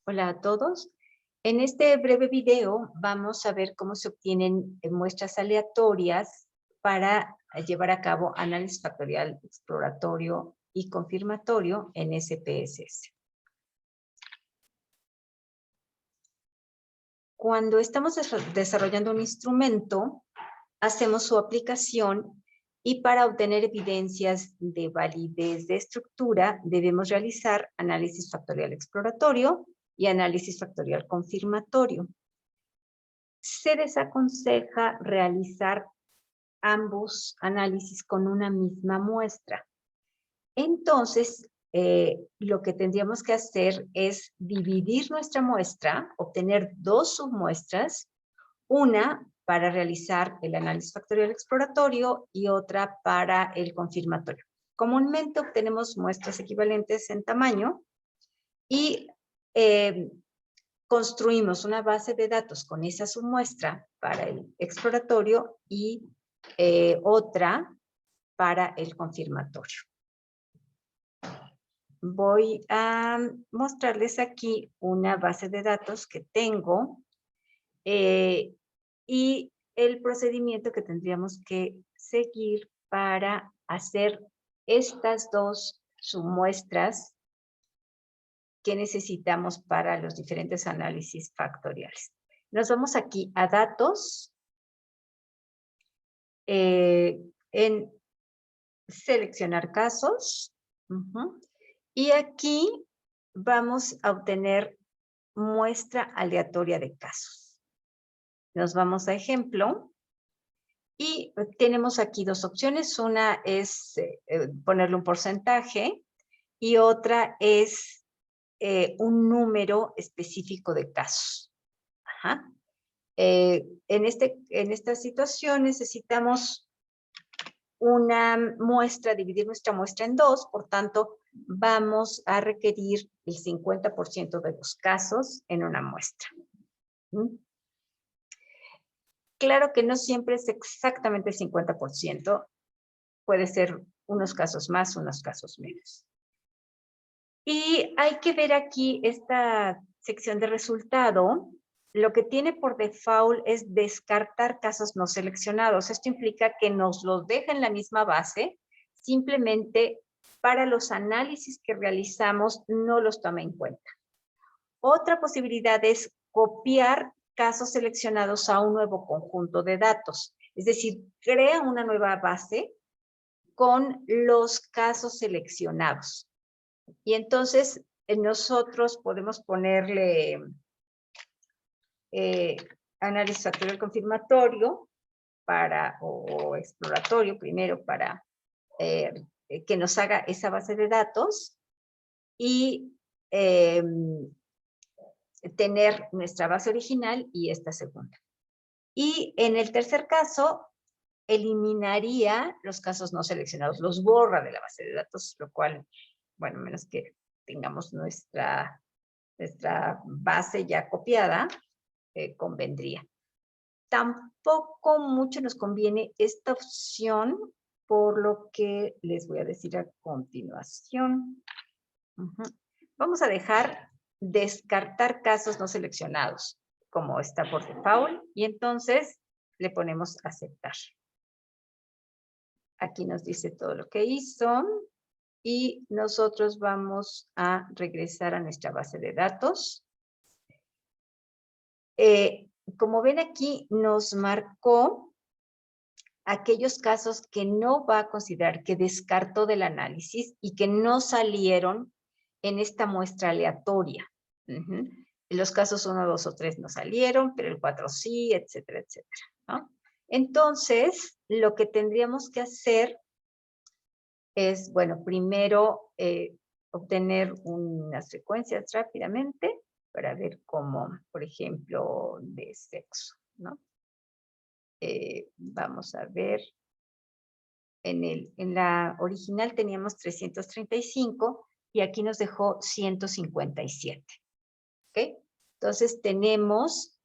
Hola a todos. En este breve video vamos a ver cómo se obtienen muestras aleatorias para llevar a cabo análisis factorial exploratorio y confirmatorio en SPSS. Cuando estamos desarrollando un instrumento, hacemos su aplicación y para obtener evidencias de validez de estructura debemos realizar análisis factorial exploratorio y análisis factorial confirmatorio. Se desaconseja realizar ambos análisis con una misma muestra. Entonces, lo que tendríamos que hacer es dividir nuestra muestra, obtener dos submuestras, una para realizar el análisis factorial exploratorio y otra para el confirmatorio. Comúnmente obtenemos muestras equivalentes en tamaño y construimos una base de datos con esa submuestra para el exploratorio y otra para el confirmatorio. Voy a mostrarles aquí una base de datos que tengo y el procedimiento que tendríamos que seguir para hacer estas dos submuestras que necesitamos para los diferentes análisis factoriales. Nos vamos aquí a datos, en seleccionar casos, y aquí vamos a obtener muestra aleatoria de casos. Nos vamos a ejemplo y tenemos aquí dos opciones. Una es ponerle un porcentaje y otra es un número específico de casos. En esta situación necesitamos una muestra, dividir nuestra muestra en dos, por tanto, vamos a requerir el 50% de los casos en una muestra. Claro que no siempre es exactamente el 50%, puede ser unos casos más, unos casos menos. Y hay que ver aquí esta sección de resultado. Lo que tiene por default es descartar casos no seleccionados. Esto implica que nos los deja en la misma base, simplemente para los análisis que realizamos no los toma en cuenta. Otra posibilidad es copiar casos seleccionados a un nuevo conjunto de datos. Es decir, crea una nueva base con los casos seleccionados. Y entonces nosotros podemos ponerle análisis factorial confirmatorio o exploratorio primero para que nos haga esa base de datos y tener nuestra base original y esta segunda. Y en el tercer caso, eliminaría los casos no seleccionados, los borra de la base de datos, lo cual, bueno, menos que tengamos nuestra base ya copiada, convendría. Tampoco mucho nos conviene esta opción, por lo que les voy a decir a continuación. Vamos a dejar descartar casos no seleccionados, como está por default, y entonces le ponemos aceptar. Aquí nos dice todo lo que hizo y nosotros vamos a regresar a nuestra base de datos. Como ven aquí, nos marcó aquellos casos que no va a considerar, que descartó del análisis y que no salieron en esta muestra aleatoria. Los casos 1, 2 o 3 no salieron, pero el 4 sí, etcétera, etcétera, ¿no? Entonces, lo que tendríamos que hacer es, bueno, primero obtener unas frecuencias rápidamente para ver cómo, por ejemplo, de sexo, ¿no? Vamos a ver, en la original teníamos 335 y aquí nos dejó 157. ¿Ok? Entonces tenemos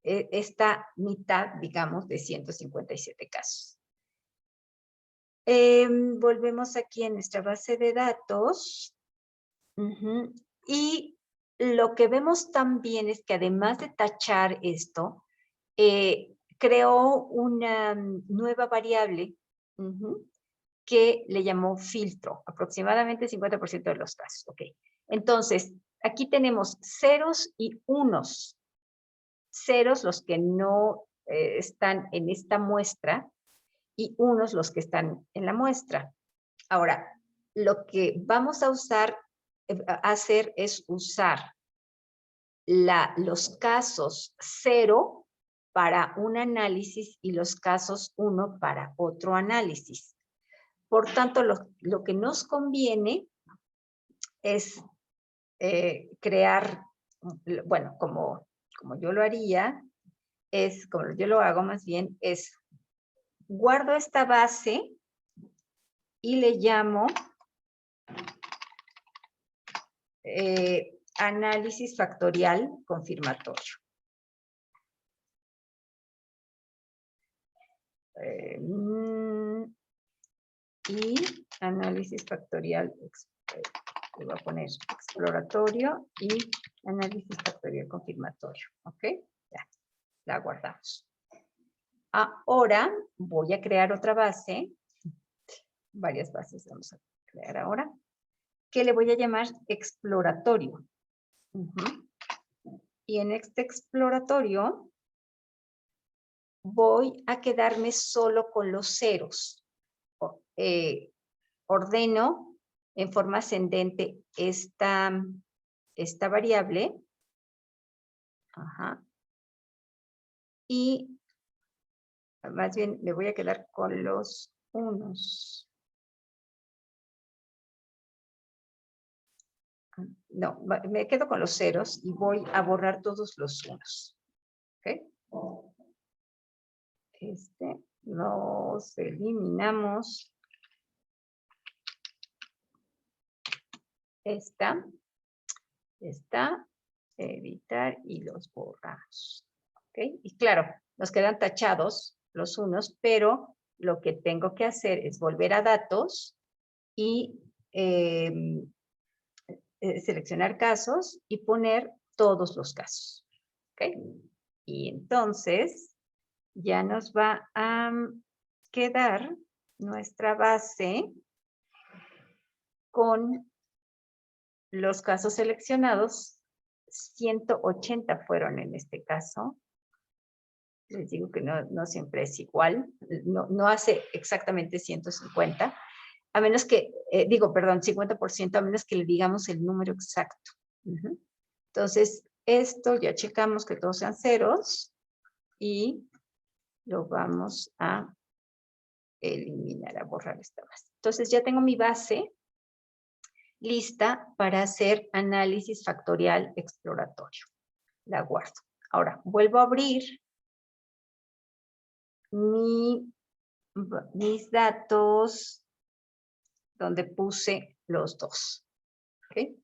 esta mitad, digamos, de 157 casos. Volvemos aquí en nuestra base de datos Y lo que vemos también es que además de tachar esto, creó una nueva variable que le llamó filtro, aproximadamente 50% de los casos. Ok. Entonces, aquí tenemos ceros y unos. Ceros los que no están en esta muestra y unos los que están en la muestra. Ahora, lo que vamos a hacer es usar los casos 0 para un análisis y los casos 1 para otro análisis. Por tanto, lo que nos conviene es crear, bueno, como yo lo haría, como yo lo hago más bien, es guardo esta base y le llamo análisis factorial confirmatorio. Y análisis factorial, le voy a poner exploratorio y análisis factorial confirmatorio. ¿Ok? Ya, la guardamos. Ahora voy a crear otra base. Varias bases vamos a crear ahora. Que le voy a llamar exploratorio. Y en este exploratorio voy a quedarme solo con los ceros. Ordeno en forma ascendente esta variable. Y más bien me voy a quedar con los unos. No, me quedo con los ceros y voy a borrar todos los unos. ¿Ok? Los eliminamos. Esta, editar y los borramos. ¿Ok? Y claro, nos quedan tachados los unos, pero lo que tengo que hacer es volver a datos y seleccionar casos y poner todos los casos. ¿Ok? Y entonces ya nos va a quedar nuestra base con los casos seleccionados. 180 fueron en este caso. Les digo que no siempre es igual. No hace exactamente 150. A menos que, perdón, 50%, a menos que le digamos el número exacto. Entonces, esto ya checamos que todos sean ceros y lo vamos a eliminar, a borrar esta base. Entonces, ya tengo mi base lista para hacer análisis factorial exploratorio. La guardo. Ahora, vuelvo a abrir mis datos donde puse los dos. ¿Okay?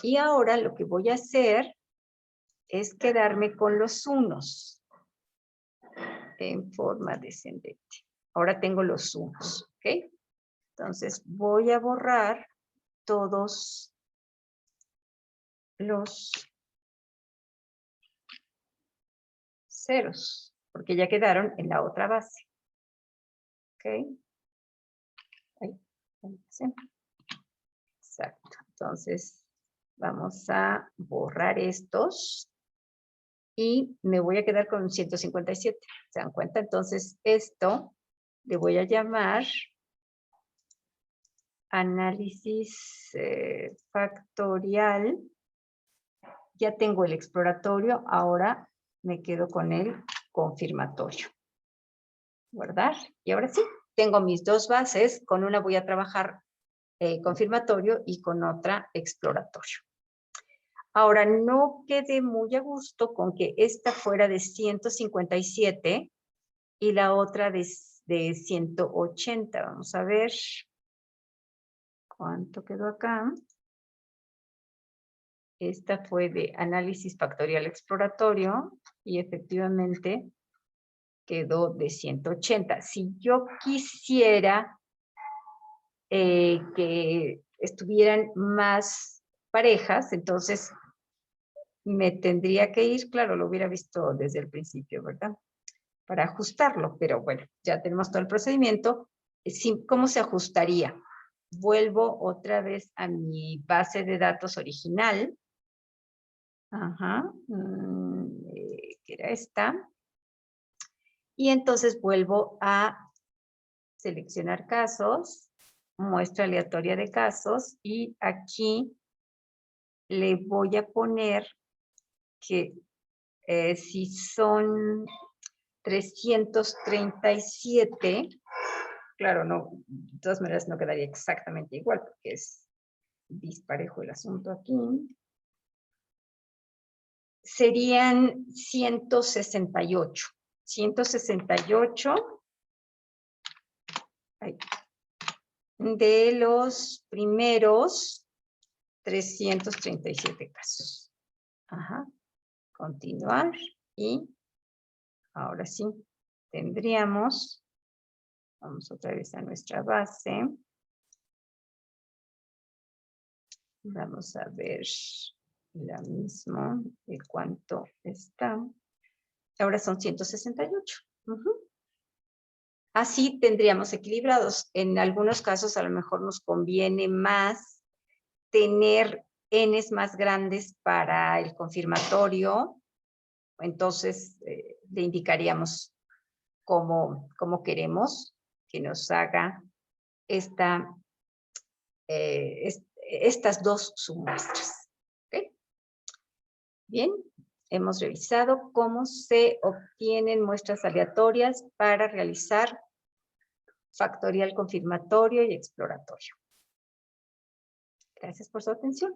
Y ahora lo que voy a hacer es quedarme con los unos en forma descendente. Ahora tengo los unos. ¿Ok? Entonces voy a borrar todos los ceros, porque ya quedaron en la otra base. ¿Ok? Ahí. Exacto. Entonces, vamos a borrar estos y me voy a quedar con 157. ¿Se dan cuenta? Entonces, esto le voy a llamar análisis factorial. Ya tengo el exploratorio, ahora me quedo con el confirmatorio. Guardar. Y ahora sí, tengo mis dos bases. Con una voy a trabajar confirmatorio y con otra exploratorio. Ahora, no quedé muy a gusto con que esta fuera de 157 y la otra de 180. Vamos a ver cuánto quedó acá. Esta fue de análisis factorial exploratorio y efectivamente quedó de 180. Si yo quisiera que estuvieran más parejas, entonces me tendría que ir, claro, lo hubiera visto desde el principio, ¿verdad? Para ajustarlo, pero bueno, ya tenemos todo el procedimiento. ¿Cómo se ajustaría? Vuelvo otra vez a mi base de datos original. Ajá, que era esta. Y entonces vuelvo a seleccionar casos, muestra aleatoria de casos, y aquí le voy a poner que si son 337, claro, no, de todas maneras no quedaría exactamente igual porque es disparejo el asunto aquí. Serían 168. 168 de los primeros 337 casos. Ajá. Continuar y ahora sí tendríamos, vamos otra vez a nuestra base. Vamos a ver la misma de cuánto está. Ahora son 168. Así tendríamos equilibrados. En algunos casos a lo mejor nos conviene más tener Ns más grandes para el confirmatorio. Entonces le indicaríamos cómo queremos que nos haga estas dos submuestras. ¿Okay? Bien, hemos revisado cómo se obtienen muestras aleatorias para realizar factorial confirmatorio y exploratorio. Gracias por su atención.